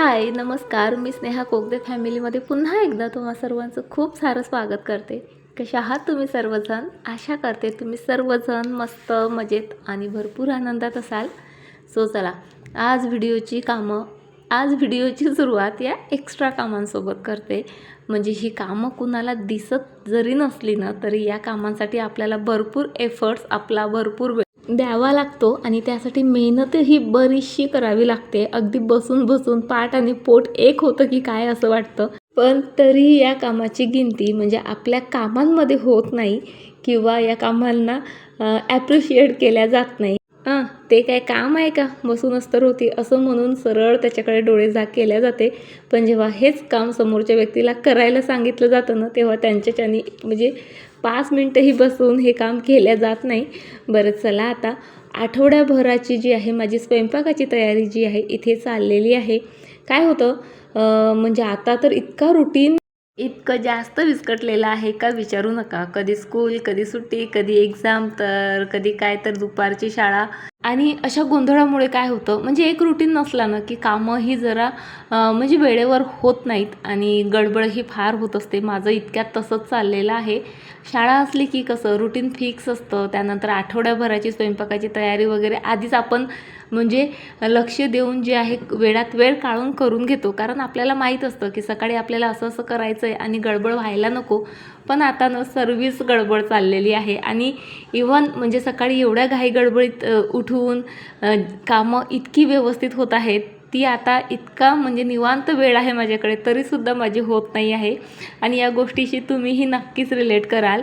हाय नमस्कार. मी स्नेहा कोगदे फॅमिलीमध्ये पुन्हा एकदा तुम्हा सर्वांचं खूप सारं स्वागत करते. कशा आहात तुम्ही सर्वजण? आशा करते तुम्ही सर्वजण मस्त मजेत आणि भरपूर आनंदात असाल. सो चला, आज व्हिडिओची सुरुवात या एक्स्ट्रा कामांसोबत करते. म्हणजे ही कामं कुणाला दिसत जरी नसली ना तरी या कामांसाठी आपल्याला भरपूर एफर्ट्स, आपला भरपूर वेळ द्यावा लागतो आणि त्यासाठी मेहनतही बरीचशी करावी लागते. अगदी बसून बसून पाठ आणि पोट एक होतं की काय असं वाटतं. पण तरी या कामाची गिनती म्हणजे आपल्या कामांमध्ये होत नाही किंवा या कामांना ॲप्रिशिएट केल्या जात नाही. ते काय काम आहे का, बसूनच तर होती असं म्हणून सरळ त्याच्याकडे डोळे झाक केल्या जाते. पण जेव्हा हेच काम समोरच्या व्यक्तीला करायला सांगितलं जातं ना तेव्हा त्यांच्याच्यानी म्हणजे 5 मिनटंही बसून हे काम केल्या जात नाही. बरं चला, आता आठवड्याभराची जी आहे माझी स्वयंपाकाची तयारी जी आहे इथे चाललेली आहे. काय होतं म्हणजे आता तर इतकं जास्त विस्कटलेलं आहे का विचारू नका. कधी स्कूल, कधी सुट्टी, कधी एक्झाम, तर कधी काय, तर दुपारची शाळा. आणि अशा गोंधळामुळे काय होतं म्हणजे एक रुटीन नसला ना की कामंही जरा म्हणजे वेळेवर होत नाहीत आणि गडबडही फार होत असते. माझं इतक्यात तसंच चाललेलं आहे. शाळा असली की कसं रुटीन फिक्स असतं. त्यानंतर आठवड्याभराची स्वयंपाकाची तयारी वगैरे आधीच आपण म्हणजे लक्ष देऊन जे आहे वेळात वेळ काढून करून घेतो. कारण आपल्याला माहीत असतं की सकाळी आपल्याला असं असं करायचं आहे आणि गडबड व्हायला नको. पण आता ना सर्वच गडबड चाललेली आहे आणि इव्हन म्हणजे सकाळी एवढ्या घाई गडबडीत उठून कामं इतकी व्यवस्थित होत आहेत, ती आता इतका म्हणजे निवांत वेळ आहे माझ्याकडे तरीसुद्धा माझी होत नाही आहे. आणि या गोष्टीशी तुम्हीही नक्कीच रिलेट कराल.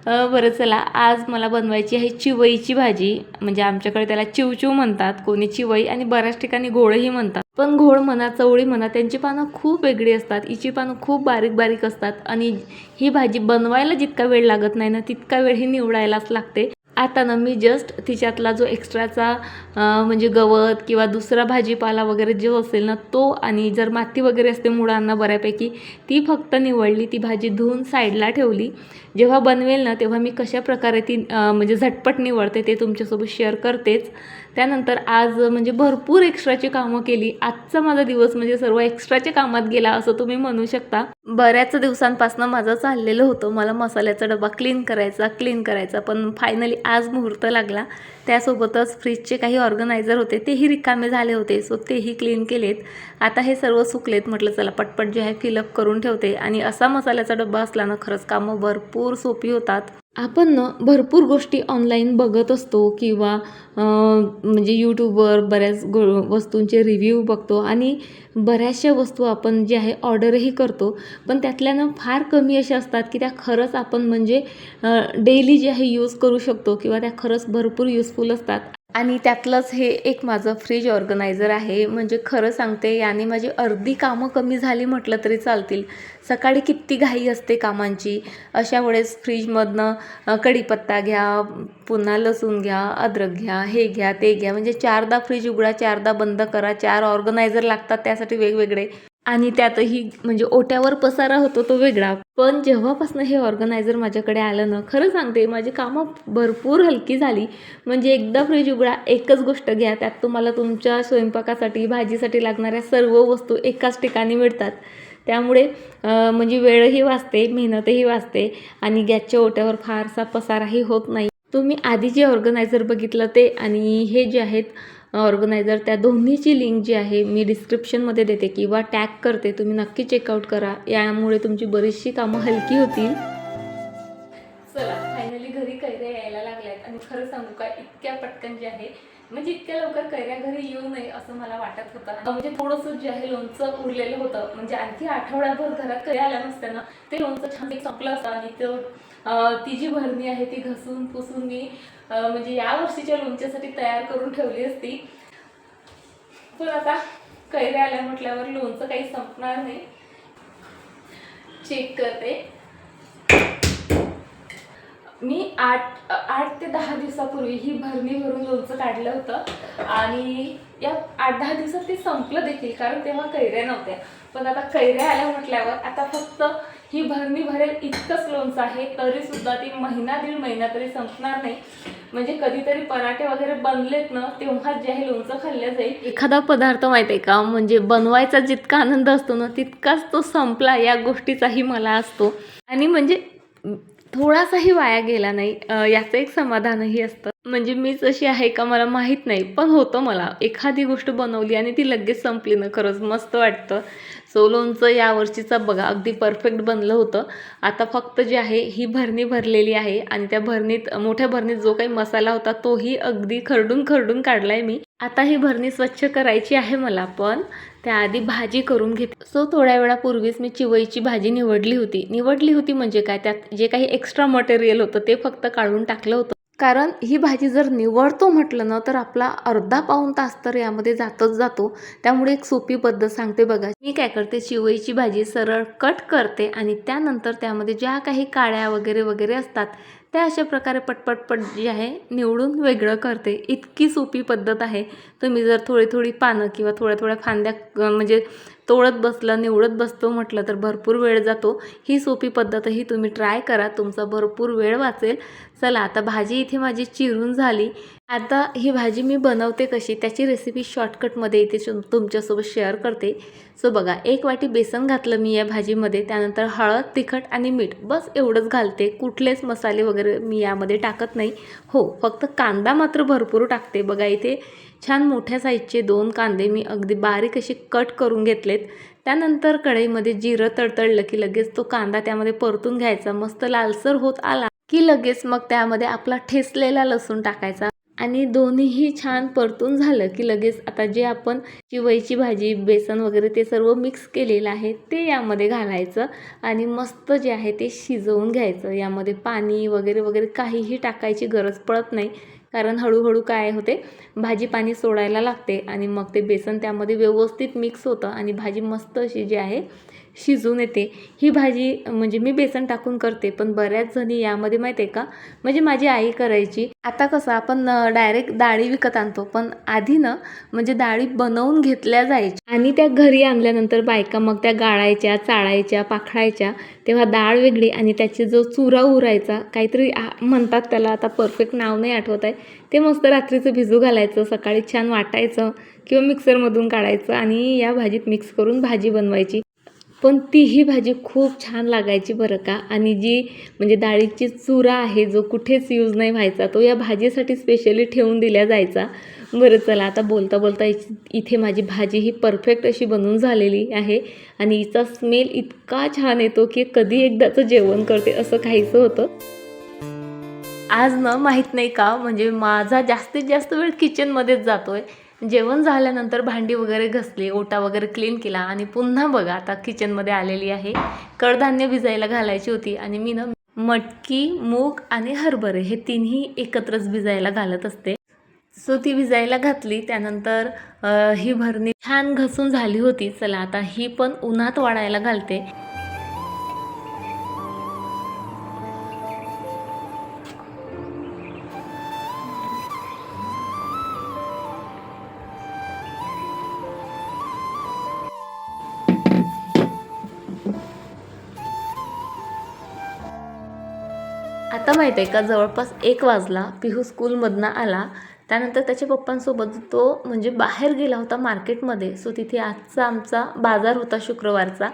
बरं चला, आज मला बनवायची आहे चिवईची भाजी. म्हणजे आमच्याकडे त्याला चिवचिव म्हणतात, कोणी चिवई आणि बऱ्याच ठिकाणी घोळही म्हणतात. पण घोळ म्हणा, चवळी म्हणा, त्यांची पानं खूप वेगळी असतात. हिची पानं खूप बारीक बारीक असतात आणि ही भाजी बनवायला जितका वेळ लागत नाही ना तितका वेळ ही निवडायलाच लागते. आता ना मी जस्ट तिच्यातला जो एक्स्ट्राचा म्हणजे गवत किंवा दुसरा भाजीपाला वगैरे जो असेल ना तो, आणि जर माती वगैरे असते मुळांना बऱ्यापैकी, ती फक्त निवडली. ती भाजी धुवून साईडला ठेवली. जेव्हा बनवेल ना तेव्हा मी कशा प्रकारे ती म्हणजे झटपट निवडते ते तुमच्यासोबत शेअर करतेच. त्यानंतर आज म्हणजे भरपूर एक्स्ट्राची कामं केली. आजचा माझा दिवस म्हणजे सर्व एक्स्ट्राच्या कामात गेला असं तुम्ही म्हणू शकता. बऱ्याच दिवसांपासून माझं चाललेलं होतं मला मसाल्याचा डबा क्लीन करायचा, पण फायनली आज मुहूर्त लागला. त्यासोबतच फ्रीजचे काही ऑर्गनायझर होते तेही रिकामे झाले होते, सो तेही क्लीन केलेत. आता हे सर्व सुकलेत. म्हटलं चला पटपट जे आहे फिलअप करून ठेवते. आणि असा मसाल्याचा डबा असला ना खरंच कामं भरपूर सोपी होतात. आपण ना भरपूर गोष्टी ऑनलाईन बघत असतो किंवा म्हणजे यूट्यूबवर बऱ्याच वस्तूंचे रिव्ह्यू बघतो आणि बऱ्याचशा वस्तू आपण जे आहे ऑर्डरही करतो. पण त्यातल्या फार कमी अशा असतात की त्या खरंच आपण म्हणजे डेली जे आहे यूज करू शकतो किंवा त्या खरंच भरपूर युजफुल असतात. आणि त्यातलंच हे एक माझं फ्रीज ऑर्गनायझर आहे. म्हणजे खरं सांगते याने माझी अर्धी कामं कमी झाली म्हटलं तरी चालतील. सकाळी किती घाई असते कामांची, अशा वेळेस फ्रीजमधनं कढीपत्ता घ्या, पुन्हा लसूण घ्या, अद्रक घ्या, हे घ्या ते घ्या, म्हणजे 4दा फ्रीज उघडा, 4दा बंद करा. 4 ऑर्गनायझर लागतात त्यासाठी वेगवेगळे. आणि त्यातही म्हणजे ओट्यावर पसारा होतो तो वेगळा. पण जेव्हापासून हे ऑर्गनायझर माझ्याकडे आलं ना खरं सांगते माझी कामं भरपूर हलकी झाली. म्हणजे एकदा फ्रीज उघडा, एकच गोष्ट घ्या, त्यात तुम्हाला तुमच्या स्वयंपाकासाठी भाजीसाठी लागणाऱ्या सर्व वस्तू एकाच ठिकाणी मिळतात. त्यामुळे म्हणजे वेळही वाचते, मेहनतही वाचते आणि गॅसच्या ओट्यावर फारसा पसाराही होत नाही. तुम्ही आधी जे ऑर्गनायझर बघितलं ते आणि हे जे आहेत ऑर्गनायझर, त्या दोन्हीची लिंक जी आहे मी डिस्क्रिप्शनमध्ये देते किंवा टॅग करते. तुम्ही नक्की चेकआउट करा. यामुळे तुमची बरीचशी कामं हलकी होतील. चला, फायनली घरी कैऱ्या यायला लागल्यात आणि खरं सांगू का इतक्या पटकन जे आहे म्हणजे इतक्या लवकर कैऱ्या घरी येऊ नये असं मला वाटत होतं. म्हणजे थोडंसं जे आहे लोणचं उरलेलं होतं. म्हणजे आणखी आठवड्याभर घरात कैऱ्या आल्या नसत्या ना ते लोणचं छान संपलं असतं आणि ती जी भरणी आहे ती घसून पुसून मी म्हणजे या वर्षीच्या लोणच्यासाठी तयार करून ठेवली असती. पण आता कैऱ्या आल्या म्हटल्यावर लोणचं काही संपणार नाही. चेक करते. मी 8 ते 10 दिवसापूर्वी ही भरणी भरून लोणचं काढलं होतं आणि या 8-10 दिवसात ते संपलं देखील, कारण तेव्हा कैऱ्या नव्हत्या. पण आता कैऱ्या आल्या म्हटल्यावर आता फक्त ही भरणी भरेल इतकंच लोणचं आहे, तरीसुद्धा ती महिना दीड महिना तरी संपणार नाही. म्हणजे कधीतरी पराठे वगैरे बनलेत ना, तेव्हाच जे आहे लोणचं खाल्लं जाईल. एखादा पदार्थ माहिती आहे का, म्हणजे बनवायचा जितका आनंद असतो ना, तितकाच तो संपला या गोष्टीचाही मला असतो. आणि म्हणजे थोडासाही वाया गेला नाही याचं एक समाधानही असतं. म्हणजे मीच अशी आहे का मला माहीत नाही, पण होतं मला एखादी गोष्ट बनवली आणि ती लगेच संपली ना, खरंच मस्त वाटतं. सो लोणचं यावर्षीचं बघा अगदी परफेक्ट बनलं होतं. आता फक्त जे आहे ही भरणी भरलेली आहे आणि त्या भरणीत मोठ्या भरणीत जो काही मसाला होता तोही अगदी खरडून खरडून काढलाय मी. आता ही भरणी स्वच्छ करायची आहे मला, पण त्याआधी भाजी करून घेते. सो थोड्या वेळापूर्वीच मी चिवईची भाजी निवडली होती म्हणजे काय, त्यात जे काही एक्स्ट्रा मटेरियल होतं ते फक्त काढून टाकलं होतं. कारण ही भाजी जर निवडतो म्हटलं ना, तर आपला अर्धा पाऊण तास तर यामध्ये जातच जातो. त्यामुळे एक सोपी पद्धत सांगते बघा. मी काय करते, चिवईची भाजी सरळ कट करते आणि त्यानंतर त्यामध्ये ज्या काही काळ्या वगैरे वगैरे असतात त्या अशा प्रकारे पटपट जे आहे निवडून वेगळं करते. इतकी सोपी पद्धत आहे. तुम्ही जर थोडी थोडी पानं किंवा थोड्या थोड्या फांद्या म्हणजे निवडत बसतो म्हटलं तर भरपूर वेळ जातो. ही सोपी पद्धतही तुम्ही ट्राय करा, तुमचा भरपूर वेळ वाचेल. चला आता भाजी इथे माझी चिरून झाली. आता ही भाजी मी बनवते कशी त्याची रेसिपी शॉर्टकटमध्ये इथे तुमच्यासोबत शेअर करते. सो बघा, 1 वाटी बेसन घातलं मी या भाजीमध्ये. त्यानंतर हळद, तिखट आणि मीठ बस एवढंच घालते. कुठलेच मसाले वगैरे मी यामध्ये टाकत नाही. हो, फक्त कांदा मात्र भरपूर टाकते. बघा इथे छान मोठ्या साईजचे 2 कांदे मी अगदी बारीक असे कट करून घेतलेत. त्यानंतर कढईमध्ये जिरं तडतडलं की लगेच तो कांदा त्यामध्ये परतून घ्यायचा. मस्त लालसर होत आला की लगेच मग त्यामध्ये आपला ठेचलेला लसूण टाकायचा आणि दोन्हीही छान परतून झालं की लगेच आता जे आपण चिवईची भाजी, बेसन वगैरे ते सर्व मिक्स केलेलं आहे ते यामध्ये घालायचं आणि मस्त जे आहे ते शिजवून घ्यायचं. यामध्ये पाणी वगैरे वगैरे काहीही टाकायची गरज पडत नाही, कारण हळूहळू काय होते, भाजी पाणी सोडायला लागते आणि मग ते बेसन त्यामध्ये व्यवस्थित मिक्स होतं आणि भाजी मस्त अशी जी आहे शिजून येते. ही भाजी म्हणजे मी बेसन टाकून करते, पण बऱ्याच जणी यामध्ये माहिती आहे का, म्हणजे माझी आई करायची. आता कसं आपण डायरेक्ट डाळी विकत आणतो, पण आधी ना म्हणजे डाळी बनवून घेतल्या जायच्या आणि त्या घरी आणल्यानंतर बायका मग त्या गाळायच्या, चाळायच्या, पाखडायच्या. तेव्हा डाळ वेगळी आणि त्याची जो चुरा उरायचा काहीतरी म्हणतात त्याला, आता परफेक्ट नाव नाही आठवत आहे. ते मस्त रात्रीचं भिजू घालायचं, सकाळी छान वाटायचं किंवा मिक्सरमधून काढायचं आणि या भाजीत मिक्स करून भाजी बनवायची. पण तीही भाजी खूप छान लागायची बरं का. आणि जी म्हणजे डाळीची चुरा आहे जो कुठेच यूज नाही व्हायचा, तो या भाजीसाठी स्पेशली ठेवून दिला जायचा. बरं चला, आता बोलता बोलता इथे माझी भाजी ही परफेक्ट अशी बनवून झालेली आहे आणि हिचा स्मेल इतका छान येतो की कधी एकदाचं जेवण करते असं काहीसं होतं. आज ना माहीत नाही का, म्हणजे माझा जास्तीत जास्त वेळ किचनमध्येच जातोय. जेवण झाल्यानंतर भांडी वगैरे घसली, ओटा वगैरे क्लीन केला आणि पुन्हा बघा आता किचनमध्ये आलेली आहे. कडधान्य भिजायला घालायची होती आणि मी ना मटकी, मूग आणि हरभरे हे तिन्ही एकत्रच भिजायला घालत असते. सो ती भिजायला घातली. त्यानंतर ही भरणी छान घसून झाली होती. चला आता ही पण उन्हात वाळायला घालते. आता माहीत आहे का, जवळपास 1 वाजला. पिहू स्कूलमधनं आला. त्यानंतर त्याच्या पप्पांसोबत तो म्हणजे बाहेर गेला होता मार्केटमध्ये. सो तिथे आजचा आमचा बाजार होता शुक्रवारचा.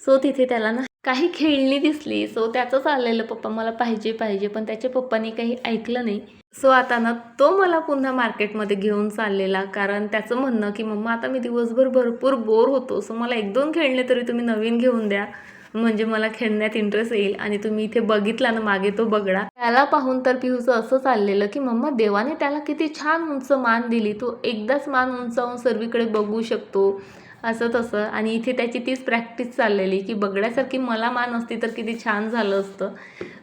सो तिथे त्याला ना काही खेळणी दिसली. सो त्याचंच आलेलं, पप्पा मला पाहिजे पाहिजे, पण त्याच्या पप्पांनी काही ऐकलं नाही. सो आता ना तो मला पुन्हा मार्केटमध्ये घेऊन चाललेला, कारण त्याचं म्हणणं की मम्मा आता मी दिवसभर भरपूर बोर होतो, सो मला 1-2 खेळणे तरी तुम्ही नवीन घेऊन द्या, म्हणजे मला खेळण्यात इंटरेस्ट येईल. आणि तुम्ही इथे बघितला ना मागे तो बगडा, त्याला पाहून तर पिहूचं असं चाललेलं की मम्मा देवाने त्याला किती छान उंच मान दिली, तो एकदाच मान उंचावून सर्वीकडे बघू शकतो, असं तसं. आणि इथे त्याची तीच प्रॅक्टिस चाललेली की बगड्यासारखी मला मान असती तर किती छान झालं असतं.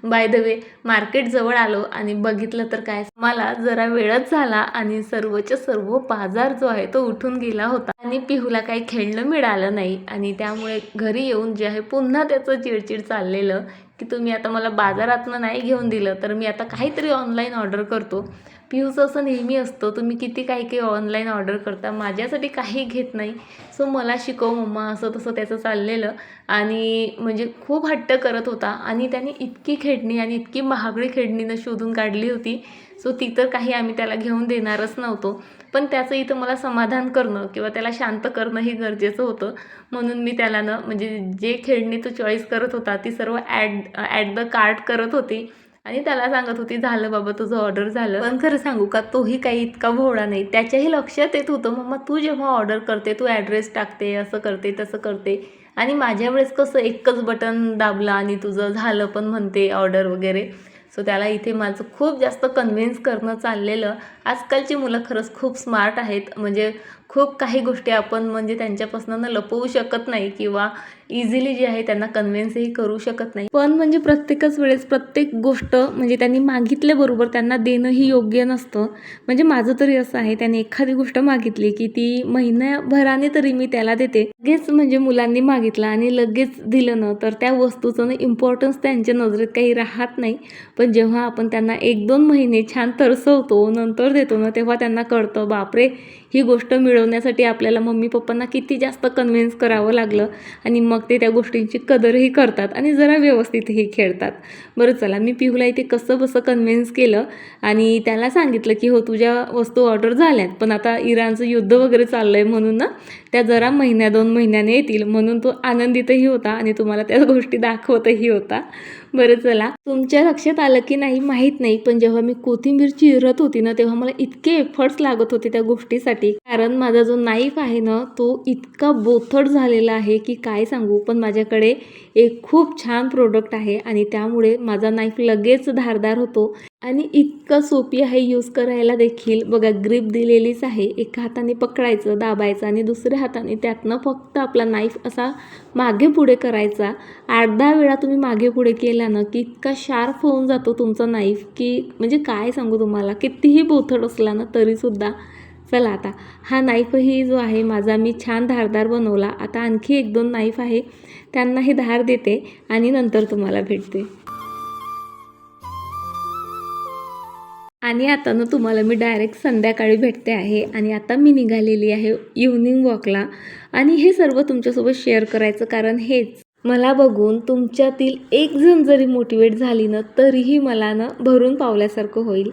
बाय द वे, मार्केट जवळ आलो आणि बघितलं तर काय, मला जरा वेळच झाला आणि सर्वच्या सर्व बाजार जो आहे तो उठून गेला होता आणि पिहूला काही खेळणं मिळालं नाही. आणि त्यामुळे घरी येऊन जे आहे पुन्हा त्याचं चिडचिड चाललेलं की तुम्ही आता मला बाजारातनं नाही घेऊन दिलं तर मी आता काहीतरी ऑनलाईन ऑर्डर करतो. पियूचं असं नेहमी असतं, तुम्ही किती काही काही ऑनलाईन ऑर्डर करता, माझ्यासाठी काही घेत नाही. सो मला शिकव मम्मा, असं तसं त्याचं चाललेलं. आणि म्हणजे खूप हट्ट करत होता आणि त्याने इतकी खेळणी आणि इतकी महागडी खेळणीनं शोधून काढली होती. सो ती तर काही आम्ही त्याला घेऊन देणारच नव्हतो. पण त्याचं इथं मला समाधान करणं किंवा त्याला शांत करणं हे गरजेचं होतं. म्हणून मी त्याला म्हणजे जे खेळणी तो चॉईस करत होता ती सर्व ॲड द कार्ट करत होती आणि त्याला सांगत होती, झालं बाबा तुझं ऑर्डर झालं. पण खरं सांगू का, तोही काही इतका भोळा नाही. त्याच्याही लक्षात येत होतं, मम्मा तू जेव्हा ऑर्डर करते तू ॲड्रेस टाकते, असं करते तसं करते. आणि माझ्या वेळेस कसं एकच बटन दाबला आणि तुझं झालं पण म्हणते ऑर्डर वगैरे. सो त्याला इथे माझं खूप जास्त कन्व्हिन्स करणं चाललेलं. आजकालची मुलं खरंच खूप स्मार्ट आहेत. म्हणजे खूप काही गोष्टी आपण म्हणजे त्यांच्यापासून लपवू शकत नाही किंवा इझिली जे आहे त्यांना कन्व्हिन्सही करू शकत नाही. पण म्हणजे प्रत्येकच वेळेस प्रत्येक गोष्ट म्हणजे त्यांनी मागितल्याबरोबर त्यांना देणंही योग्य नसतं. म्हणजे माझं तरी असं आहे, त्याने एखादी गोष्ट मागितली की ती महिन्याभराने तरी मी त्याला देते. लगेच म्हणजे मुलांनी मागितलं आणि लगेच दिलं ना तर त्या वस्तूचं इम्पॉर्टन्स त्यांच्या नजरेत काही राहत नाही. पण जेव्हा आपण त्यांना 1-2 महिने छान तरसवतो, नंतर देतो ना, तेव्हा त्यांना कळतं, बापरे, ही गोष्ट मिळवण्यासाठी आपल्याला मम्मी पप्पांना किती जास्त कन्व्हिन्स करावं लागलं. आणि मग ते त्या गोष्टींची कदरही करतात आणि जरा व्यवस्थितही खेळतात. बरं चला, मी पिहूला इथे कसं बसं कन्व्हिन्स केलं आणि त्याला सांगितलं की हो तुझ्या वस्तू ऑर्डर झाल्यात, पण आता इराणचं युद्ध वगैरे चाललं आहे म्हणून ना त्या जरा 1-2 महिन्याने येतील. म्हणून तो आनंदितही होता आणि तुम्हाला त्या गोष्टी दाखवतही होता. बरं चला, तुमच्या लक्षात आलं की नाही माहीत नाही, पण जेव्हा मी कोथिंबीर चिरत होती ना तेव्हा मला इतके एफर्ट्स लागत होते त्या गोष्टीसाठी. कारण माझा जो नाईफ आहे ना तो इतका बोथट झालेला आहे की काय सांगू. पण माझ्याकडे एक खूप छान प्रोडक्ट आहे आणि त्यामुळे माझा नाईफ लगेच धारदार होतो आणि इतकं सोपी आहे यूज करायला देखील. बघा, ग्रिप दिलेलीच आहे. एका हाताने पकडायचं, दाबायचं आणि दुसऱ्या हाताने त्यातनं फक्त आपला नाईफ असा मागे पुढे करायचा. 8-10 वेळा तुम्ही मागे पुढे केला ना की इतका शार्प होऊन जातो तुमचा नाईफ की म्हणजे काय सांगू तुम्हाला, कितीही बोथट असला ना तरीसुद्धा. चला आता हा नाईफही जो आहे माझा मी छान धारदार बनवला. आता आणखी 1-2 नाईफ आहे, त्यांनाही धार देते आणि नंतर तुम्हाला भेटते. आणि आता ना तुम्हाला मी डायरेक्ट संध्याकाळी भेटते आहे आणि आता मी निघालेली आहे इव्हनिंग वॉकला. आणि हे सर्व तुमच्यासोबत शेअर करायचं कारण हेच, मला बघून तुमच्यातील एक जण जरी मोटिवेट झाली ना तरीही मला ना भरून पावल्यासारखं होईल.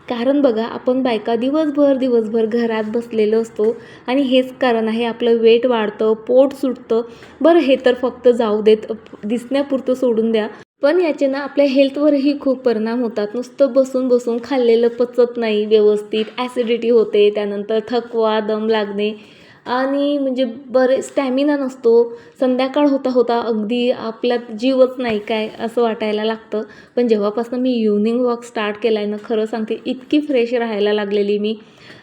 कारण बघा, आपण बायका दिवसभर घरात बसलेलो असतो आणि हेच कारण आहे, आपलं वेट वाढतं, पोट सुटतं. बरं हे तर फक्त जाऊ देत, दिसण्यापुरतं सोडून द्या. पण याचे ना आपल्या हेल्थवरही खूप परिणाम होतात. नुसतं बसून बसून खाल्लेलं पचत नाही व्यवस्थित, ॲसिडिटी होते, त्यानंतर थकवा, दम लागणे आणि म्हणजे स्टॅमिना नसतो. संध्याकाळ होता होता अगदी आपल्यात जीवच नाही काय असं वाटायला लागतं. पण जेव्हापासून मी इव्हनिंग वॉक स्टार्ट केला आहे ना, खरं सांगते इतकी फ्रेश राहायला लागलेली मी.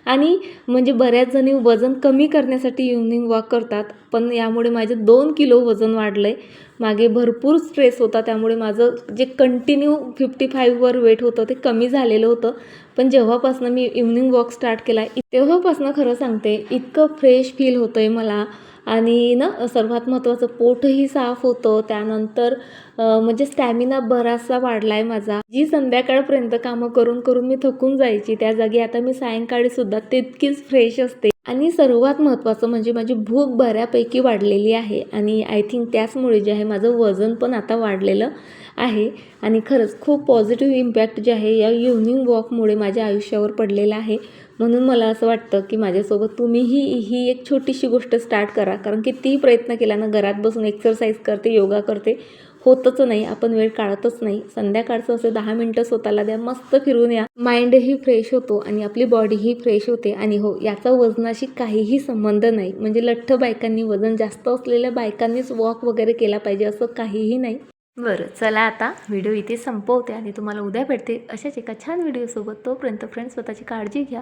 आणि म्हणजे बऱ्याच जणी वजन कमी करण्यासाठी इव्हनिंग वॉक करतात, पण यामुळे माझे 2 किलो वजन वाढलं आहे. मागे भरपूर स्ट्रेस होता, त्यामुळे माझं जे कंटिन्यू 55वर वेट होतं ते कमी झालेलं होतं. पण जेव्हापासून मी इव्हनिंग वॉक स्टार्ट केला तेव्हापासून खरं सांगते इतकं फ्रेश फील होतं आहे मला. आणि ना सर्वात महत्त्वाचं, पोटही साफ होतं. त्यानंतर म्हणजे स्टॅमिना बराचसा वाढला आहे माझा. जी संध्याकाळपर्यंत कामं करून करून मी थकून जायची, त्या जागी आता मी सायंकाळीसुद्धा तितकीच फ्रेश असते. आणि सर्वात महत्त्वाचं म्हणजे माझी भूक बऱ्यापैकी वाढलेली आहे आणि आय थिंक त्याचमुळे जे आहे माझं वजन पण आता वाढलेलं आहे. आणि खरंच खूप पॉझिटिव्ह इम्पॅक्ट जे आहे या इव्हनिंग वॉकमुळे माझ्या आयुष्यावर पडलेलं आहे. म्हणून मला असं वाटतं की माझ्यासोबत तुम्हीही ही एक छोटीशी गोष्ट स्टार्ट करा. कारण कितीही प्रयत्न केला ना, घरात बसून एक्सरसाइज करते, योगा करते, होतच नाही, आपण वेळ काढतच नाही. संध्याकाळचं असे 10 मिनटं स्वतःला द्या, मस्त फिरून या, माइंडही फ्रेश होतो आणि आपली बॉडीही फ्रेश होते. आणि हो, याचा वजनाशी काहीही संबंध नाही. म्हणजे लठ्ठ बायकांनी, वजन जास्त असलेल्या बायकांनीच वॉक वगैरे केला पाहिजे असं काहीही नाही. बरं चला, आता व्हिडिओ इथे संपवते आणि तुम्हाला उद्या भेटते अशाच एका छान व्हिडिओसोबत. तोपर्यंत फ्रेंड्स, स्वतःची काळजी घ्या.